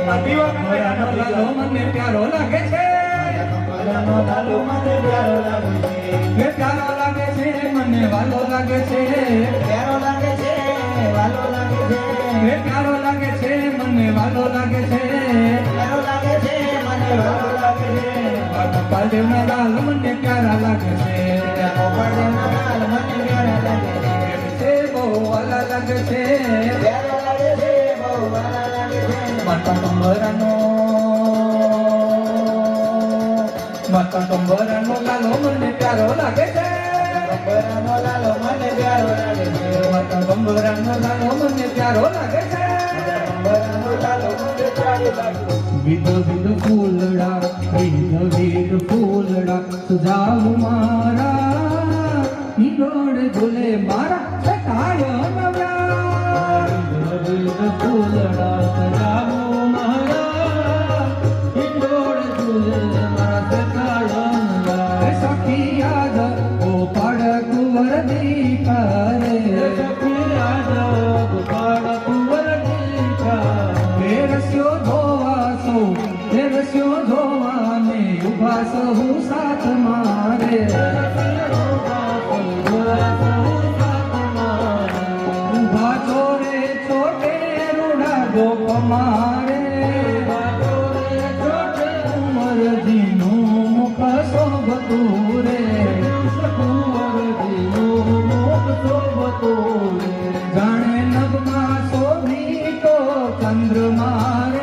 કંબરાનો લાલો મને પ્યારો લાગે છે, કંબરાનો લાલો મને પ્યારો લાગે છે, એ પ્યારો લાગે છે મને વાલો લાગે છે, પ્યારો લાગે છે વાલો લાગે છે, એ પ્યારો લાગે છે મને વાલો લાગે છે, પ્યારો લાગે છે મને વાલો લાગે છે, ગોપાલદેવના લાલ મને પ્યારા લાગે છે, ગોપાલદેવના લાલ મને પ્યારા લાગે છે બહુ વાલા લાગે છે, પ્યારા લાગે છે બહુ વાલા લાગે છે, માતા કંબરાનો લાલો મને પ્યારો લાગે છે, કંબરાનો લાલો મને પ્યારો લાગે છે, માતા કંબરાનો લાલો મને પ્યારો લાગે છે, કંબરાનો લાલો મને પ્યારો લાગે છે. વિધ વિધ ફૂલડા સુજાવ મારા ઈડોળ ઝૂલે મારા સતાયો નવ્યા, વિધ ફૂલડા સુજાવ મારા ઈડોળ ઝૂલે મારા સતાયો નવ્યા, સખી યાદ ઓ પાડ કુંવર દીકરે, સખી યાદ ઓ પાડ કુંવર દીકરે, રસ્યો ધોવા સૌ રસ્યો ધોવાને ઉભા સહુ સાથ મારે, ઉભા ચોરે ચોટે રૂડા ગોપ મારે, કુંવરજીનું મુખ શોભતું રે, કુંવરજીનું મુખ શોભતું રે, જાણે નભમાં શોભીતો ચંદ્રમા રે,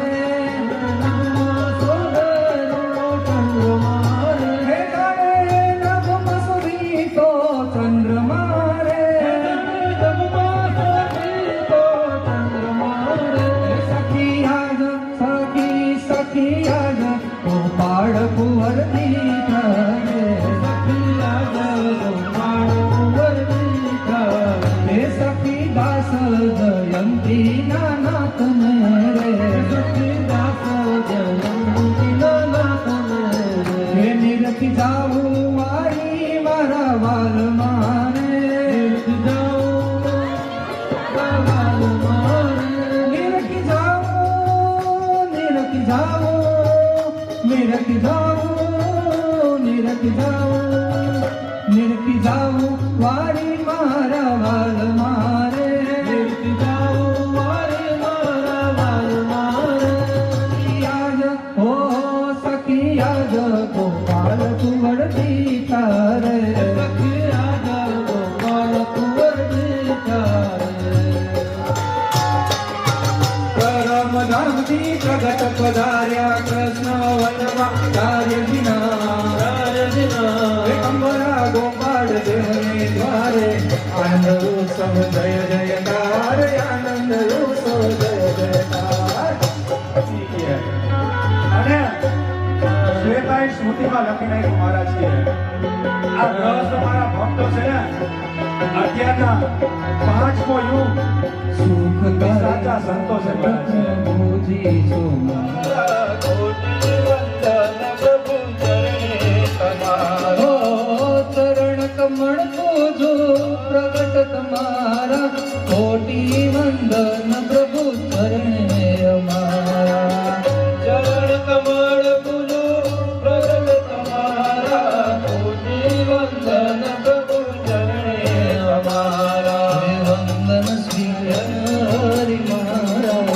કુંવર દીકરે, સખી દાસ જયંતી નાથ ને રે, સખી દાસ જયંતી નાથ ને રે, નિરખી જાવું મારી મારા વાલ મારે, નિરખી જાવું વાલ મારે, નિરખી જાવું નિરખી જાવું નિરખી જાવું નિરખી જાવું નિરખી જાવું વારી મારા વાલ મારે, નિરખી જાવું વારી મારા વાલ મારે, યાદ હો સખી યાદ ગોપાલ કુંવર દીકરે, સખી યાદ ગોપાલ કુંવર દીકરે, પરમ ધામથી પ્રગટ પધાર્યા કૃષ્ણ વનમાં કાર્ય વિના, કંબરા ગોપાલ દેવને દ્વારે, આનંદ ઉત્સવ જય જયકાર, આનંદ ઉત્સવ જય જયકાર. અને શ્વેતાએ સ્મૃતિમાં લખી નાખ્યું મહારાજજીએ, આ ગ્રહસ્થ મારા ભક્તો છે ને અત્યારના 5મો યુગ સુખ સાચા સંતો છે મહારાજ. પ્રભુજી ચરણ કમળ પૂજો પ્રગટ તમારા, કોટી વંદન પ્રભુ ચરણે અમારા, ચરણ કમળ પૂજો પ્રગટ તમારા, કોટી વંદન પ્રભુ ચરણે અમારા, વંદન શ્રી હરિ મહારાજ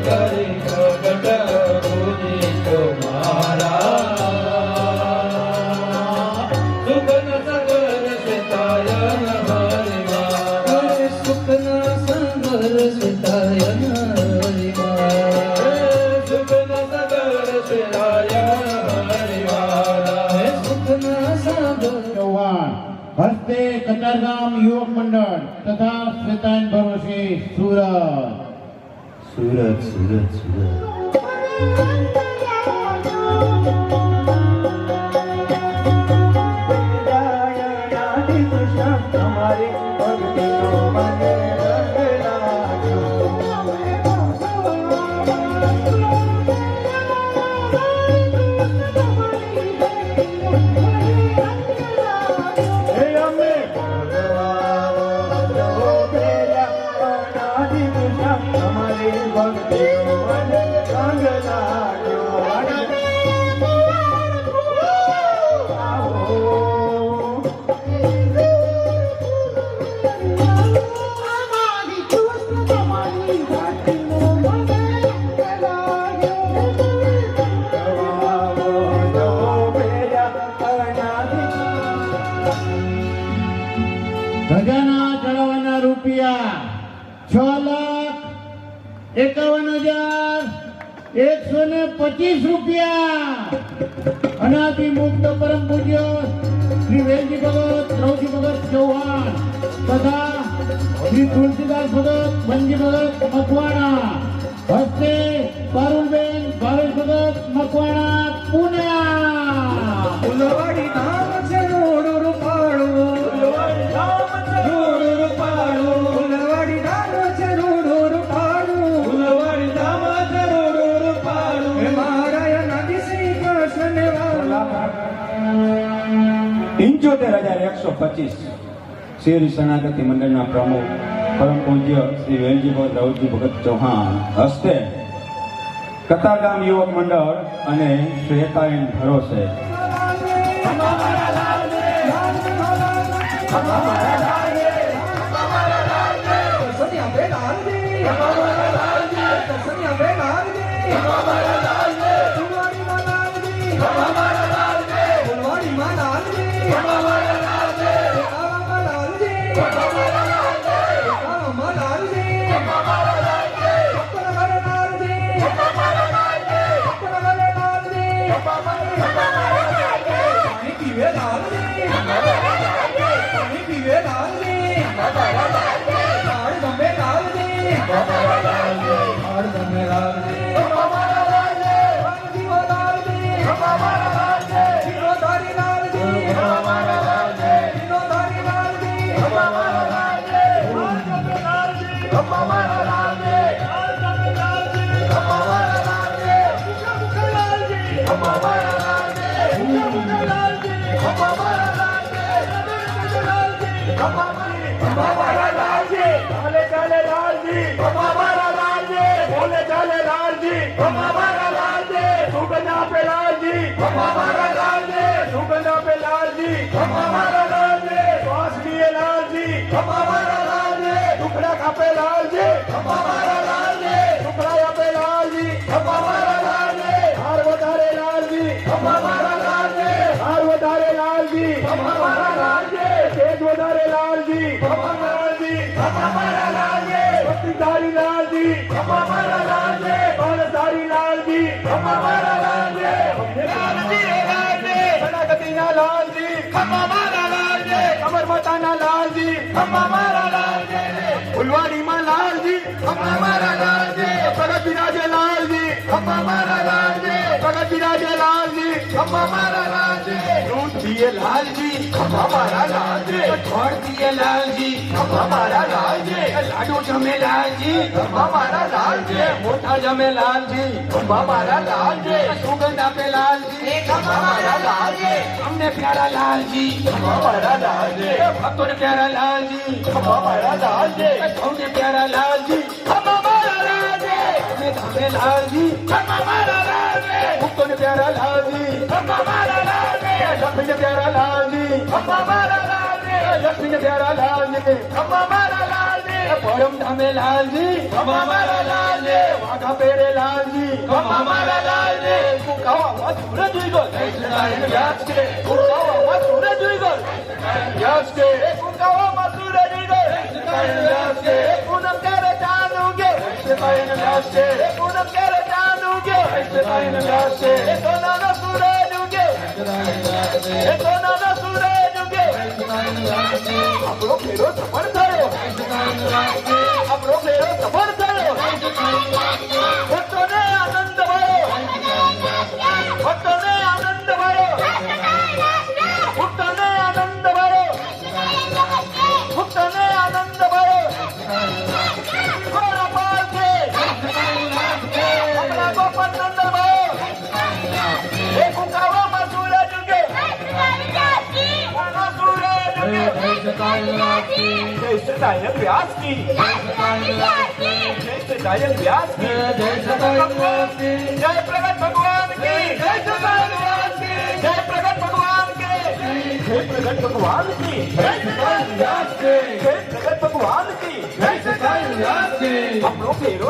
કરી પ્રગટ પ્રભુજી તમારા, સુખના સંગર સિતાયન હરિવાર, સુખના સંગર સિતાયન હરિવાર, સુખના સંગર. चौहान हस्ते कतारगाम युवक मंडल तथा श्वेतायन भरोसे सूरत. સુરત સુરત સુરત તમારી ભક્તિનો મને રંગ લાગ્યો, હે અમે ભગવાન ભેર્યા અનાદિ કૃષ્ણ તમારી ભક્તિનો મને રંગ 125 રૂપિયા અનાદિ મુક્ત પરમ પૂજ્ય શ્રી વેલજી ભગત રવજી ભગત ચૌહાણ તથા શ્રી તુલસીદાસ ભગત બંજી ભગત મકવાણા હસ્તે પારુલબેન ભાવેશ ભગત મકવાણા પુના ફૂલવાડી ધામ છે રોડ રૂપાળું. ફૂલવાડી ધામ છે રોડ રૂપાળું. ફૂલવાડી ધામ છે રોડ રૂપાળું. ફૂલવાડી ધામ છે રોડ રૂપાળું. હે મહારાય નદી શ્રી કૃષ્ણ વાલા. 75,125 શ્રી શરણાગતિ મંડળના પ્રમુખ પરમ પૂજ્ય શ્રી વેલજી ભગત રાવજી ભગત ચૌહાણ હસ્તે કતારગામ યુવક મંડળ અને શ્વેતાયન ભરોસે દર્શનિયા બે લાલજી. દર્શનિયા બે લાલજી. ફૂલવાડીમાં લાલજી. ફૂલવાડીમાં લાલજી. એકાવામાં લાલજી. એકાવામાં લાલજી. અપના ઘરે લાલજી. અપના ઘરે લાલજી. પાણી પીવે લાલજી. પાણી પીવે લાલજી. લાડ ગમે લાલજી. લાડ ગમે લાલજી. લાલજી ઓ લાલજી. જીરોધારી લાલજી. જીરોધારી લાલજી. ચાલે ચાલે લાલજી અમારા લાલજી બોલે ચાલે લાલજી અમારા લાલજી સુગંધ આપે લાલજી અમારા લાલજી સુગંધ આપે લાલજી અમારા લાલજી શ્વાસ લીએ લાલજી અમારા લાલજી ટુકડા કાપે લાલજી અમારા લાલજી ટુકડા આપે લાલજી અમારા લાલજી હાર વધારે લાલજી અમારા લાલજી હાર વધારે લાલજી અમારા લાલજી તેજ વધારે લાલજી અમારા લાલજી અમારા લાલજી ભક્તિધારી લાલજી અમારા લાલજી બાળધારી લાલજી અમારા લાલજી લાલજી લાલજી શરણાગતિના લાલજી અમારા લાલજી કમરમાતાના લાલજી અમારા લાલજી ફૂલવાડીમાં લાલજી અમારા લાલજી ભગત બિરાજે લાલજી અમારા લાલજી ભગત બિરાજે લાલજી અમારા લાલજી દૂધ પીએ લાલજી અમારા લાલજી છોડ પીએ લાલજી અમારા લાલજી લાડુ જમે લાલજી અમારા લાલજી મોઠા જમે લાલજી અમારા લાલજી સુગંધ આપે લાલજી અમારા લાલજી અમને પ્યારા લાલજી અમારા લાલજી ભક્તોને પ્યારા લાલજી અમારા લાલજી સૌને પ્યારા લાલજી અમારા લાલજી અમે ધામે લાલજી અમારા લાલજી ભક્તોને પ્યારા લાલજી અમારા લાલજી લક્ષ્મીને પ્યારા લાલજી અમારા લાલજી લક્ષ્મીને પ્યારા લાલજી અમારા લાલજી પરમ ધામે લાલજી અમારા લાલજી વાઘા પેરે લાલજી અમારા લાલજી કુકાવા સૂરજ ઉગો યાદ કે કુકાવા સૂરજ ઉગો યાદ કે કુકાવા સૂરજ ઉગો યાદ કે પૂનમ કરે ચાનુગે યાદ કે પૂનમ કરે ચાનુગે યાદ કે સોનાનો સૂરજ ઉગે સોનાનો સૂરજ ઉગે આપણો ફેરો સફળ થયો આપણો ફેરો સફળ થયો ભક્તોને આનંદ મળ્યો ભક્તોને આનંદ મળ્યો ભક્તોને આનંદ મળ્યો ભક્તોને આનંદ મળ્યો ઘોડા પાર છે આપણા ગોપાલ નંદ મળ્યો એ કુકાવામાં સૂરજ ઉગે સૂરજ ઉગે જય સદાય વ્યાસ કી જય સદાય વ્યાસ કી જય સદાય વ્યાસ કી. જય પ્રગટ ભગવાન કી જય સદાય વ્યાસ કી જય પ્રગટ ભગવાન કી જય પ્રગટ ભગવાન કી જય સદાય વ્યાસ કી. જય પ્રગટ ભગવાન કી જય સદાય વ્યાસ કી. આપણો ફેરો